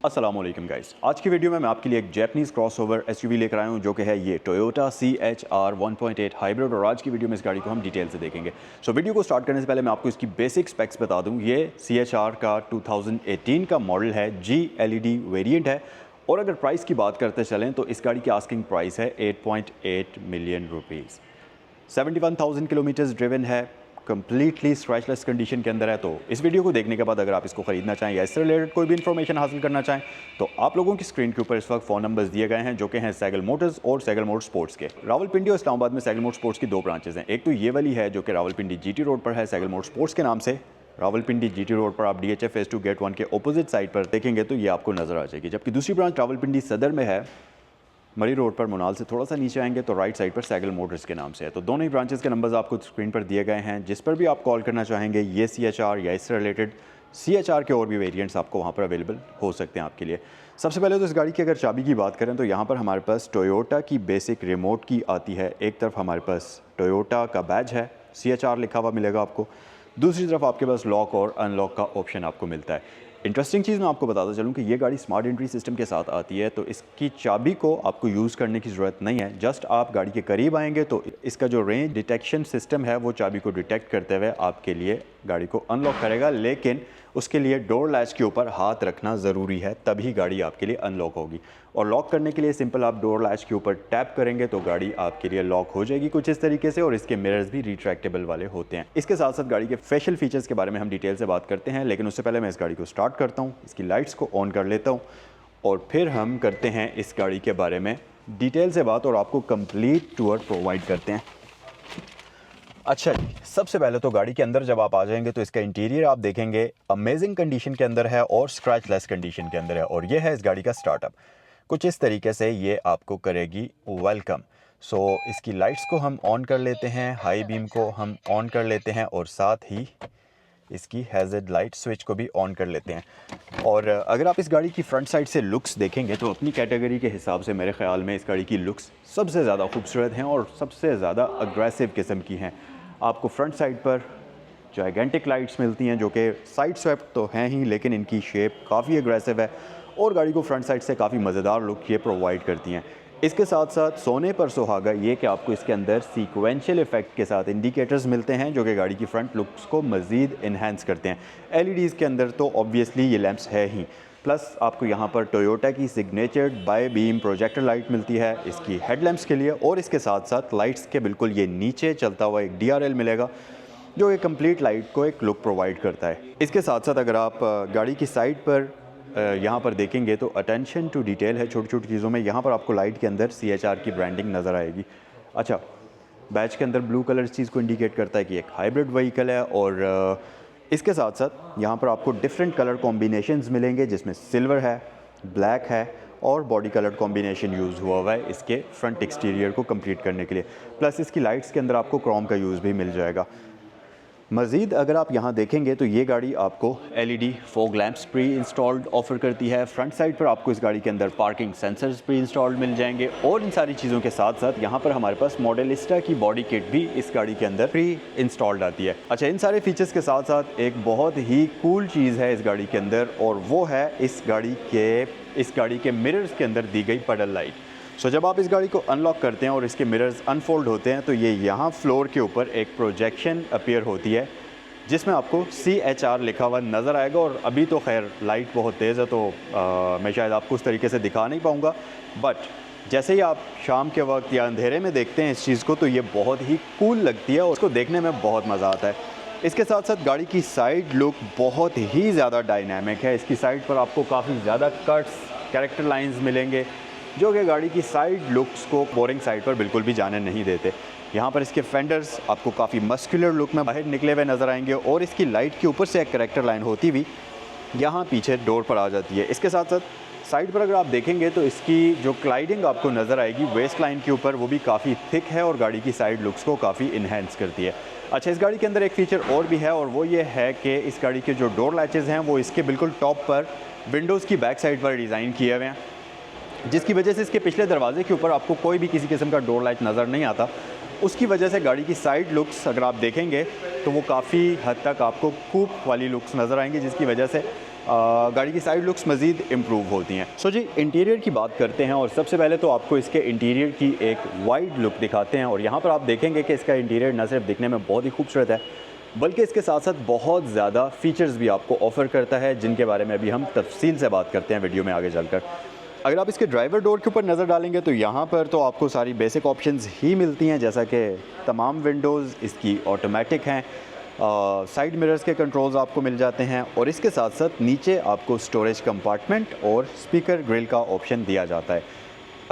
अस्सलाम वालेकुम गाइस। आज की वीडियो में मैं आपके लिए एक जैपनीज़ क्रॉसओवर एसयूवी लेकर आया हूं जो कि है ये टोयोटा CHR 1.8 हाइब्रिड। और आज की वीडियो में इस गाड़ी को हम डिटेल से देखेंगे। वीडियो को स्टार्ट करने से पहले मैं आपको इसकी बेसिक स्पेक्स बता दूं। ये CHR का 2018 का मॉडल है, G LED वेरिएंट है। और अगर प्राइस की बात करते चलें तो इस गाड़ी की आस्किंग प्राइस है 8.8 मिलियन रुपीज़। 71,000 किलोमीटर्स ड्रिवन है, कंप्लीटली स्क्रैचलेस कंडीशन के अंदर है। तो इस वीडियो को देखने के बाद अगर आप इसको खरीदना चाहें या इससे रिलेटेड कोई भी इन्फॉर्मेशन हासिल करना चाहें तो आप लोगों की स्क्रीन के ऊपर इस वक्त फ़ोन नंबर्स दिए गए हैं जो कि हैं सैगल मोटर्स और सैगल मोटर स्पोर्ट्स के। रावलपिंडी और इस्लामाबाद में सैगल मोटर स्पोर्ट्स की दो ब्रांचेज हैं। एक तो ये वाली है जो कि रावलपिंडी GT रोड पर है सैगल मोटर स्पोर्ट्स के नाम से। रावलपिंडी GT रोड पर आप DHF फेज़ 2 गेट 1 के अपोजिट साइड पर देखेंगे तो ये आपको नज़र आ जाएगी। जबकि दूसरी ब्रांच रावलपिंडी सदर में है, मरी रोड पर मुनाल से थोड़ा सा नीचे आएंगे तो राइट साइड पर सैगल मोटर्स के नाम से है। तो दोनों ही ब्रांचेस के नंबर्स आपको स्क्रीन पर दिए गए हैं। जिस पर भी आप कॉल करना चाहेंगे ये CHR या इससे रिलेटेड CHR के और भी वेरिएंट्स आपको वहाँ पर अवेलेबल हो सकते हैं आपके लिए। सबसे पहले तो इस गाड़ी की अगर चाबी की बात करें तो यहाँ पर हमारे पास टोयोटा की बेसिक रिमोट की आती है। एक तरफ हमारे पास टोयोटा का बैज है, CHR लिखा हुआ मिलेगा आपको। दूसरी तरफ आपके पास लॉक और अनलॉक का ऑप्शन आपको मिलता है। इंटरेस्टिंग चीज़ मैं आपको बताता चलूँ कि ये गाड़ी स्मार्ट एंट्री सिस्टम के साथ आती है। तो इसकी चाबी को आपको यूज़ करने की ज़रूरत नहीं है। जस्ट आप गाड़ी के करीब आएंगे तो इसका जो रेंज डिटेक्शन सिस्टम है वो चाबी को डिटेक्ट करते हुए आपके लिए गाड़ी को अनलॉक करेगा। लेकिन उसके लिए डोर लैच के ऊपर हाथ रखना ज़रूरी है, तभी गाड़ी आपके लिए अनलॉक होगी। और लॉक करने के लिए सिंपल आप डोर लैच के ऊपर टैप करेंगे तो गाड़ी आपके लिए लॉक हो जाएगी कुछ इस तरीके से। और इसके मिरर्स भी रिट्रैक्टेबल वाले होते हैं। इसके साथ साथ गाड़ी के फेशियल फीचर्स के बारे में हम डिटेल से बात करते हैं, लेकिन उससे पहले मैं इस गाड़ी को स्टार्ट करता हूँ, इसकी लाइट्स को ऑन कर लेता हूँ और फिर हम करते हैं इस गाड़ी के बारे में डिटेल से बात और आपको कंप्लीट टूर प्रोवाइड करते हैं। अच्छा जी, सबसे पहले तो गाड़ी के अंदर जब आप आ जाएंगे तो इसका इंटीरियर आप देखेंगे अमेजिंग कंडीशन के अंदर है और स्क्रैचलेस कंडीशन के अंदर है। और ये है इस गाड़ी का स्टार्टअप। कुछ इस तरीके से ये आपको करेगी वेलकम। इसकी लाइट्स को हम ऑन कर लेते हैं, हाई बीम को हम ऑन कर लेते हैं और साथ ही इसकी हैज़र्ड लाइट स्विच को भी ऑन कर लेते हैं। और अगर आप इस गाड़ी की फ्रंट साइड से लुक्स देखेंगे तो अपनी कैटेगरी के हिसाब से मेरे ख्याल में इस गाड़ी की लुक्स सबसे ज़्यादा खूबसूरत हैं और सबसे ज़्यादा अग्रेसिव किस्म की हैं। आपको फ्रंट साइड पर जाइगेंटिक लाइट्स मिलती हैं जो कि साइड स्वेप्ट तो हैं ही, लेकिन इनकी शेप काफ़ी अग्रेसिव है और गाड़ी को फ्रंट साइड से काफ़ी मज़ेदार लुक ये प्रोवाइड करती हैं। इसके साथ साथ सोने पर सुहागा ये कि आपको इसके अंदर सीक्वेंशियल इफेक्ट के साथ इंडिकेटर्स मिलते हैं जो कि गाड़ी की फ्रंट लुक्स को मज़ीद इन्हेंस करते हैं। LEDs के अंदर तो ऑब्वियसली ये लैंप्स है ही, प्लस आपको यहाँ पर टोयोटा की सिग्नेचर्ड बाय बीम प्रोजेक्टर लाइट मिलती है इसकी हेडलैम्प्स के लिए। और इसके साथ साथ लाइट्स के बिल्कुल ये नीचे चलता हुआ एक DRL मिलेगा जो एक कंप्लीट लाइट को एक लुक प्रोवाइड करता है। इसके साथ साथ अगर आप गाड़ी की साइड पर यहाँ पर देखेंगे तो अटेंशन टू डिटेल है छोटी छोटी चीज़ों में। यहाँ पर आपको लाइट के अंदर CHR की ब्रांडिंग नज़र आएगी। अच्छा, बैच के अंदर ब्लू कलर इस चीज़ को इंडिकेट करता है कि एक हाइब्रिड व्हीकल है। और इसके साथ साथ यहाँ पर आपको डिफरेंट कलर कॉम्बिनेशंस मिलेंगे जिसमें सिल्वर है, ब्लैक है और बॉडी कलर कॉम्बिनेशन यूज़ हुआ हुआ है इसके फ्रंट एक्सटीरियर को कंप्लीट करने के लिए। प्लस इसकी लाइट्स के अंदर आपको क्रोम का यूज़ भी मिल जाएगा। मज़ीद अगर आप यहाँ देखेंगे तो ये गाड़ी आपको LED fog lamps pre installed offer करती है। फ्रंट साइड पर आपको इस गाड़ी के अंदर पार्किंग सेंसर्स प्री इंस्टॉल्ड मिल जाएंगे। और इन सारी चीज़ों के साथ साथ यहाँ पर हमारे पास मॉडलिस्टा की बॉडी किट भी इस गाड़ी के अंदर प्री इंस्टॉल्ड आती है। अच्छा, इन सारे फीचर्स के साथ साथ एक बहुत ही कूल चीज़ है इस गाड़ी के अंदर और वो है इस गाड़ी के मिरर्स के अंदर दी गई पडल लाइट। जब आप इस गाड़ी को अनलॉक करते हैं और इसके मिरर्स अनफोल्ड होते हैं तो ये यहाँ फ्लोर के ऊपर एक प्रोजेक्शन अपीयर होती है जिसमें आपको CHR लिखा हुआ नज़र आएगा। और अभी तो खैर लाइट बहुत तेज़ है तो मैं शायद आपको उस तरीके से दिखा नहीं पाऊँगा, बट जैसे ही आप शाम के वक्त या अंधेरे में देखते हैं इस चीज़ को तो ये बहुत ही कूल लगती है और उसको देखने में बहुत मज़ा आता है। इसके साथ साथ गाड़ी की साइड लुक बहुत ही ज़्यादा डायनामिक है। इसकी साइड पर आपको काफ़ी ज़्यादा कट्स, कैरेक्टर लाइंस मिलेंगे जो कि गाड़ी की साइड लुक्स को बोरिंग साइड पर बिल्कुल भी जाने नहीं देते। यहाँ पर इसके फेंडर्स आपको काफ़ी मस्कुलर लुक में बाहर निकले हुए नज़र आएंगे और इसकी लाइट के ऊपर से एक कैरेक्टर लाइन होती हुई यहाँ पीछे डोर पर आ जाती है। इसके साथ साथ साइड पर अगर आप देखेंगे तो इसकी जो क्लाइडिंग आपको नज़र आएगी वेस्ट लाइन के ऊपर वो भी काफ़ी थिक है और गाड़ी की साइड लुक्स को काफ़ी इन्हेंस करती है। अच्छा, इस गाड़ी के अंदर एक फ़ीचर और भी है और वो ये है कि इस गाड़ी के जो डोर लैचेज़ हैं वो इसके बिल्कुल टॉप पर विंडोज़ की बैक साइड पर डिज़ाइन किए हुए हैं, जिसकी वजह से इसके पिछले दरवाजे के ऊपर आपको कोई भी किसी किस्म का डोर लाइट नज़र नहीं आता। उसकी वजह से गाड़ी की साइड लुक्स अगर आप देखेंगे तो वो काफ़ी हद तक आपको कूप वाली लुक्स नज़र आएंगी, जिसकी वजह से गाड़ी की साइड लुक्स मज़ीद इम्प्रूव होती हैं। सो जी, इंटीरियर की बात करते हैं और सबसे पहले तो आपको इसके इंटीरियर की एक वाइड लुक दिखाते हैं। और यहाँ पर आप देखेंगे कि इसका इंटीरियर न सिर्फ दिखने में बहुत ही खूबसूरत है, बल्कि इसके साथ साथ बहुत ज़्यादा फ़ीचर्स भी आपको ऑफ़र करता है, जिनके बारे में अभी हम तफसील से बात करते हैं वीडियो में आगे चलकर। अगर आप इसके ड्राइवर डोर के ऊपर नज़र डालेंगे तो यहाँ पर तो आपको सारी बेसिक ऑप्शंस ही मिलती हैं, जैसा कि तमाम विंडोज़ इसकी ऑटोमेटिक हैं, साइड मिरर्स के कंट्रोल्स आपको मिल जाते हैं और इसके साथ साथ नीचे आपको स्टोरेज कंपार्टमेंट और स्पीकर ग्रिल का ऑप्शन दिया जाता है।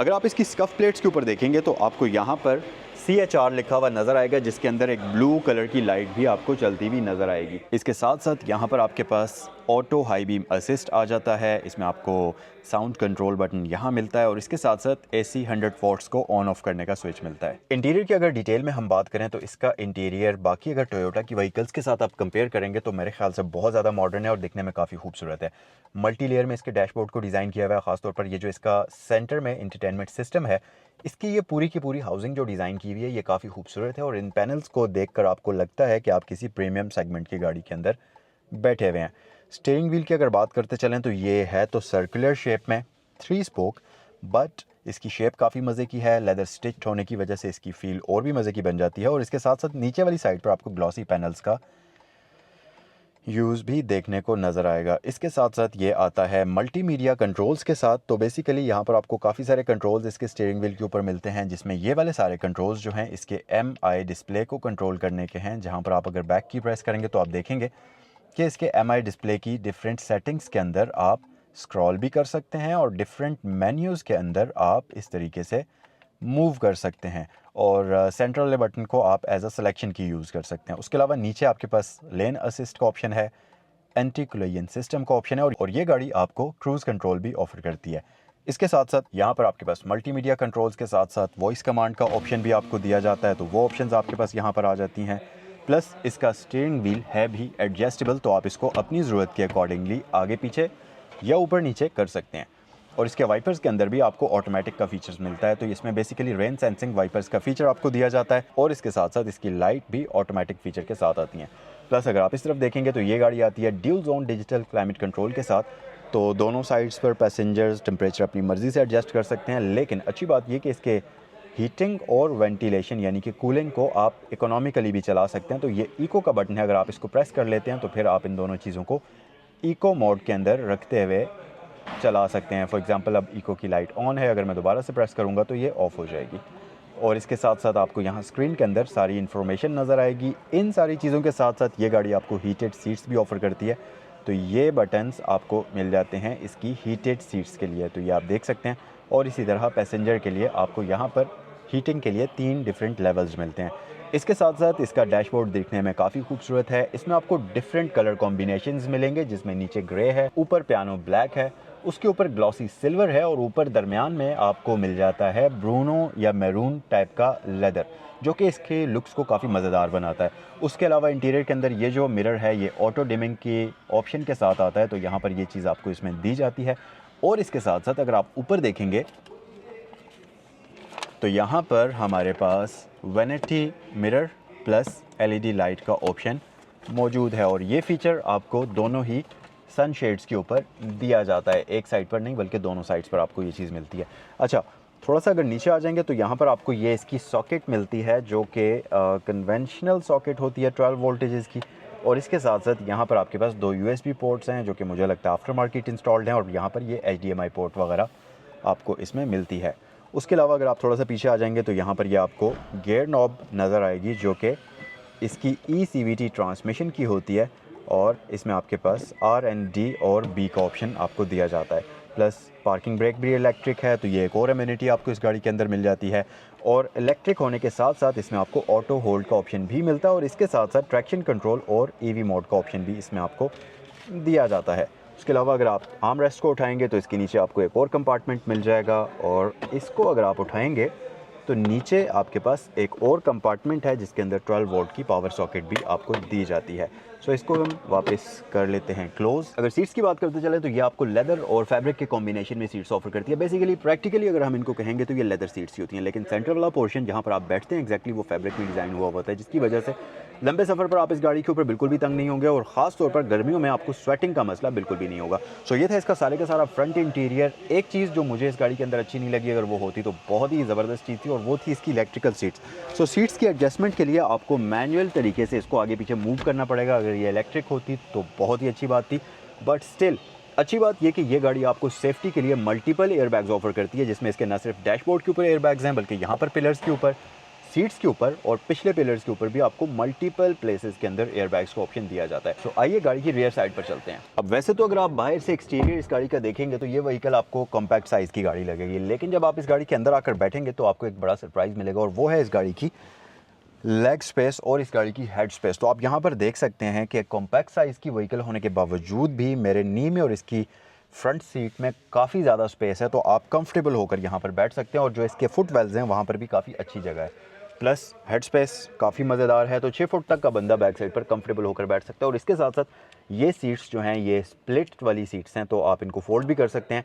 अगर आप इसकी स्कफ प्लेट्स के ऊपर देखेंगे तो आपको यहाँ पर CHR लिखा हुआ नज़र आएगा, जिसके अंदर एक ब्लू कलर की लाइट भी आपको चलती हुई नज़र आएगी। इसके साथ साथ यहाँ पर आपके पास ऑटो हाई बीम असिस्ट आ जाता है, इसमें आपको साउंड कंट्रोल बटन यहाँ मिलता है और इसके साथ साथ AC 100 वॉट्स को ऑन ऑफ करने का स्विच मिलता है। इंटीरियर की अगर डिटेल में हम बात करें तो इसका इंटीरियर बाकी अगर टोयोटा की व्हीकल्स के साथ आप कंपेयर करेंगे तो मेरे ख्याल से बहुत ज़्यादा मॉडर्न है और दिखने में काफ़ी खूबसूरत है। मल्टी लेयर में इसके डैशबोर्ड को डिज़ाइन किया हुआ है, ख़ासतौर पर ये जो इसका सेंटर में इंटरटेनमेंट सिस्टम है, इसकी ये पूरी की पूरी हाउसिंग जो डिज़ाइन की हुई है ये काफ़ी खूबसूरत है और इन पैनल्स को देखकर आपको लगता है कि आप किसी प्रीमियम सेगमेंट की गाड़ी के अंदर बैठे हुए हैं। स्टीयरिंग व्हील की अगर बात करते चलें तो ये है तो सर्कुलर शेप में 3 स्पोक, बट इसकी शेप काफ़ी मज़े की है। लेदर स्टिच्ड होने की वजह से इसकी फील और भी मज़े की बन जाती है और इसके साथ साथ नीचे वाली साइड पर आपको ग्लॉसी पैनल्स का यूज़ भी देखने को नज़र आएगा। इसके साथ साथ ये आता है मल्टीमीडिया कंट्रोल्स के साथ। तो बेसिकली यहाँ पर आपको काफ़ी सारे कंट्रोल्स इसके स्टीयरिंग व्हील के ऊपर मिलते हैं, जिसमें ये वाले सारे कंट्रोल्स जो हैं इसके MI डिस्प्ले को कंट्रोल करने के हैं, जहाँ पर आप अगर बैक की प्रेस करेंगे तो आप देखेंगे कि इसके MI डिस्प्ले की डिफरेंट सेटिंग्स के अंदर आप स्क्रॉल भी कर सकते हैं और डिफरेंट मेन्यूज़ के अंदर आप इस तरीके से मूव कर सकते हैं और सेंट्रल वाले बटन को आप एज अ सिलेक्शन की यूज़ कर सकते हैं। उसके अलावा नीचे आपके पास लेन असिस्ट का ऑप्शन है, एंटी कोलिजन सिस्टम का ऑप्शन है और ये गाड़ी आपको क्रूज़ कंट्रोल भी ऑफर करती है। इसके साथ साथ यहाँ पर आपके पास मल्टीमीडिया कंट्रोल्स के साथ साथ वॉइस कमांड का ऑप्शन भी आपको दिया जाता है, तो वो ऑप्शंस आपके पास यहाँ पर आ जाती हैं। प्लस इसका स्टीयरिंग व्हील है भी एडजस्टेबल, तो आप इसको अपनी ज़रूरत के अकॉर्डिंगली आगे पीछे या ऊपर नीचे कर सकते हैं। और इसके वाइपर्स के अंदर भी आपको ऑटोमेटिक का फीचर्स मिलता है, तो इसमें बेसिकली रेन सेंसिंग वाइपर्स का फीचर आपको दिया जाता है और इसके साथ साथ इसकी लाइट भी ऑटोमेटिक फीचर के साथ आती हैं। प्लस अगर आप इस तरफ देखेंगे तो ये गाड़ी आती है dual zone digital climate control के साथ, तो दोनों साइड्स पर पैसेंजर्स टेम्परेचर अपनी मर्ज़ी से एडजस्ट कर सकते हैं। लेकिन अच्छी बात ये कि इसके हीटिंग और वेंटिलेशन यानी कि कूलिंग को आप इकोनॉमिकली भी चला सकते हैं। तो ये इको का बटन है, अगर आप इसको प्रेस कर लेते हैं तो फिर आप इन दोनों चीज़ों को इको मोड के अंदर रखते हुए चला सकते हैं। फॉर एग्जांपल अब इको की लाइट ऑन है, अगर मैं दोबारा से प्रेस करूंगा तो ये ऑफ़ हो जाएगी और इसके साथ साथ आपको यहाँ स्क्रीन के अंदर सारी इन्फॉर्मेशन नज़र आएगी। इन सारी चीज़ों के साथ साथ ये गाड़ी आपको हीटेड सीट्स भी ऑफ़र करती है, तो ये बटन्स आपको मिल जाते हैं इसकी हीटेड सीट्स के लिए, तो ये आप देख सकते हैं। और इसी तरह पैसेंजर के लिए आपको यहाँ पर हीटिंग के लिए 3 डिफरेंट लेवल्स मिलते हैं। इसके साथ साथ इसका डैशबोर्ड दिखने में काफ़ी खूबसूरत है। इसमें आपको डिफरेंट कलर कॉम्बिनेशंस मिलेंगे, जिसमें नीचे ग्रे है, ऊपर पियानो ब्लैक है, उसके ऊपर ग्लॉसी सिल्वर है और ऊपर दरमियान में आपको मिल जाता है ब्रूनो या मैरून टाइप का लेदर, जो कि इसके लुक्स को काफ़ी मज़ेदार बनाता है। उसके अलावा इंटीरियर के अंदर ये जो मिरर है ये ऑटो डिमिंग के ऑप्शन के साथ आता है, तो यहाँ पर ये चीज़ आपको इसमें दी जाती है। और इसके साथ साथ अगर आप ऊपर देखेंगे तो यहाँ पर हमारे पास vanity mirror plus LED light का ऑप्शन मौजूद है और ये फीचर आपको दोनों ही सन शेड्स के ऊपर दिया जाता है, एक साइड पर नहीं बल्कि दोनों साइड्स पर आपको ये चीज़ मिलती है। अच्छा, थोड़ा सा अगर नीचे आ जाएंगे तो यहाँ पर आपको ये इसकी सॉकेट मिलती है, जो कि कन्वेंशनल सॉकेट होती है 12 वोल्टेजेस की। और इसके साथ साथ यहाँ पर आपके पास 2 USB पोर्ट्स हैं, जो कि मुझे लगता है आफ्टर मार्केट इंस्टॉल्ड हैं, और यहाँ पर ये HDMI पोर्ट वगैरह आपको इसमें मिलती है। उसके अलावा अगर आप थोड़ा सा पीछे आ जाएंगे तो यहाँ पर ये आपको गियर नॉब नज़र आएगी, जो कि इसकी ECVT ट्रांसमिशन की होती है और इसमें आपके पास R&D और B का ऑप्शन आपको दिया जाता है। प्लस पार्किंग ब्रेक भी इलेक्ट्रिक है, तो ये एक और अमेनिटी आपको इस गाड़ी के अंदर मिल जाती है। और इलेक्ट्रिक होने के साथ साथ इसमें आपको ऑटो होल्ड का ऑप्शन भी मिलता है और इसके साथ साथ ट्रैक्शन कंट्रोल और EV मोड का ऑप्शन भी इसमें आपको दिया जाता है। उसके अलावा अगर आप आर्म रेस्ट को उठाएंगे तो इसके नीचे आपको एक और कंपार्टमेंट मिल जाएगा और इसको अगर आप उठाएंगे तो नीचे आपके पास एक और कंपार्टमेंट है, जिसके अंदर 12 वोल्ट की पावर सॉकेट भी आपको दी जाती है। सो इसको हम वापस कर लेते हैं क्लोज। अगर सीट्स की बात करते चले तो ये आपको लेदर और फैब्रिक के कॉम्बिनेशन में सीट्स ऑफर करती है। बेसिकली प्रैक्टिकली अगर हम इनको कहेंगे तो ये लेदर सीट्स ही होती हैं, लेकिन सेंटर वाला पोर्शन जहाँ पर आप बैठते हैं एक्जैक्टली वो फैब्रिक में डिज़ाइन हुआ होता है, जिसकी वजह से लंबे सफ़र पर आप इस गाड़ी के ऊपर बिल्कुल भी तंग नहीं होंगे और ख़ास तौर पर गर्मियों में आपको स्वेटिंग का मसला बिल्कुल भी नहीं होगा। सो ये था इसका सारे का सारा फ्रंट इंटीरियर। एक चीज़ जो मुझे इस गाड़ी के अंदर अच्छी नहीं लगी, अगर वो होती तो बहुत ही ज़बरदस्त चीज़ थी, और वो थी इसकी इलेक्ट्रिकल सीट्स। सो सीट्स की एडजस्टमेंट के लिए आपको मैनुअल तरीके से इसको आगे पीछे मूव करना पड़ेगा। अगर ये इलेक्ट्रिक होती तो बहुत ही अच्छी बात थी, बट स्टिल अच्छी बात यह कि ये गाड़ी आपको सेफ्टी के लिए मल्टीपल एयरबैग्स ऑफर करती है, जिसमें इसके न सिर्फ डैशबोर्ड के ऊपर एयरबैग्स हैं, बल्कि यहाँ पर पिलर्स के ऊपर, सीट्स के ऊपर और पिछले पिलर्स के ऊपर भी आपको मल्टीपल प्लेसेस के अंदर एयरबैग्स का ऑप्शन दिया जाता है। तो आइए गाड़ी की रियर साइड पर चलते हैं। अब वैसे तो अगर आप बाहर से एक्सटीरियर इस गाड़ी का देखेंगे तो ये व्हीकल आपको कॉम्पैक्ट साइज़ की गाड़ी लगेगी, लेकिन जब आप इस गाड़ी के अंदर आकर बैठेंगे तो आपको एक बड़ा सरप्राइज़ मिलेगा, और वो है इस गाड़ी की लेग स्पेस और इस गाड़ी की हेड स्पेस। तो आप यहाँ पर देख सकते हैं कि कॉम्पैक्ट साइज़ की व्हीकल होने के बावजूद भी मेरे नी में और इसकी फ्रंट सीट में काफ़ी ज़्यादा स्पेस है, तो आप कंफर्टेबल होकर यहाँ पर बैठ सकते हैं, और जो इसके फुट वेल्स हैं वहाँ पर भी काफ़ी अच्छी जगह है। प्लस हेड स्पेस काफ़ी मज़ेदार है, तो 6 फुट तक का बंदा बैक साइड पर कंफर्टेबल होकर बैठ सकता है। और इसके साथ साथ ये सीट्स जो हैं ये स्प्लिट वाली सीट्स हैं, तो आप इनको फोल्ड भी कर सकते हैं।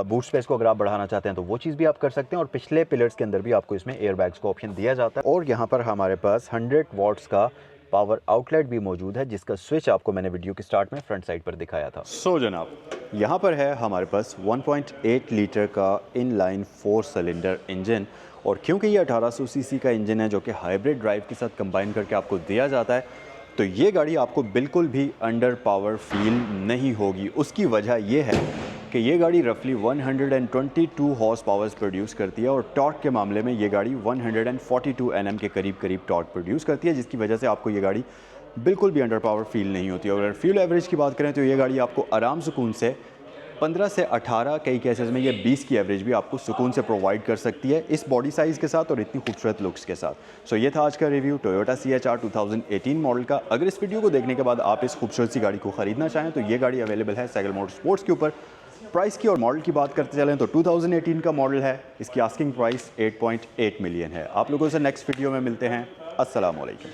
बूट स्पेस को अगर आप बढ़ाना चाहते हैं तो वो चीज़ भी आप कर सकते हैं, और पिछले पिलर्स के अंदर भी आपको इसमें एयरबैग्स का ऑप्शन दिया जाता है। और यहाँ पर हमारे पास 100 वॉट्स का पावर आउटलेट भी मौजूद है, जिसका स्विच आपको मैंने वीडियो के स्टार्ट में फ्रंट साइड पर दिखाया था। सो जनाब, यहाँ पर है हमारे पास 1.8 लीटर का इनलाइन 4 सिलेंडर इंजन, और क्योंकि ये 1800 सीसी का इंजन है जो कि हाइब्रिड ड्राइव के साथ कंबाइन करके आपको दिया जाता है, तो ये गाड़ी आपको बिल्कुल भी अंडर पावर फील नहीं होगी। उसकी वजह ये है कि ये गाड़ी रफली 122 हॉर्स पावर्स प्रोड्यूस करती है, और टॉर्क के मामले में ये गाड़ी 142 Nm के करीब टॉर्क प्रोड्यूस करती है, जिसकी वजह से आपको ये गाड़ी बिल्कुल भी अंडर पावर फील नहीं होती है। और अगर फ्यूल एवरेज की बात करें तो ये गाड़ी आपको आराम सुकून से 15 से 18, कई केसेस में ये 20 की एवरेज भी आपको सुकून से प्रोवाइड कर सकती है इस बॉडी साइज़ के साथ और इतनी खूबसूरत लुक्स के साथ। सो ये था आज का रिव्यू टोयोटा CHR 2018 मॉडल का। अगर इस वीडियो को देखने के बाद आप इस खूबसूरत सी गाड़ी को ख़रीदना चाहें तो ये गाड़ी अवेलेबल है साइकिल मोटरस्पोर्ट्स के ऊपर। प्राइस की और मॉडल की बात करते चलें तो 2018 का मॉडल है, इसकी आस्किंग प्राइस 8.8 मिलियन है। आप लोगों से नेक्स्ट वीडियो में मिलते हैं। अस्सलाम वालेकुम।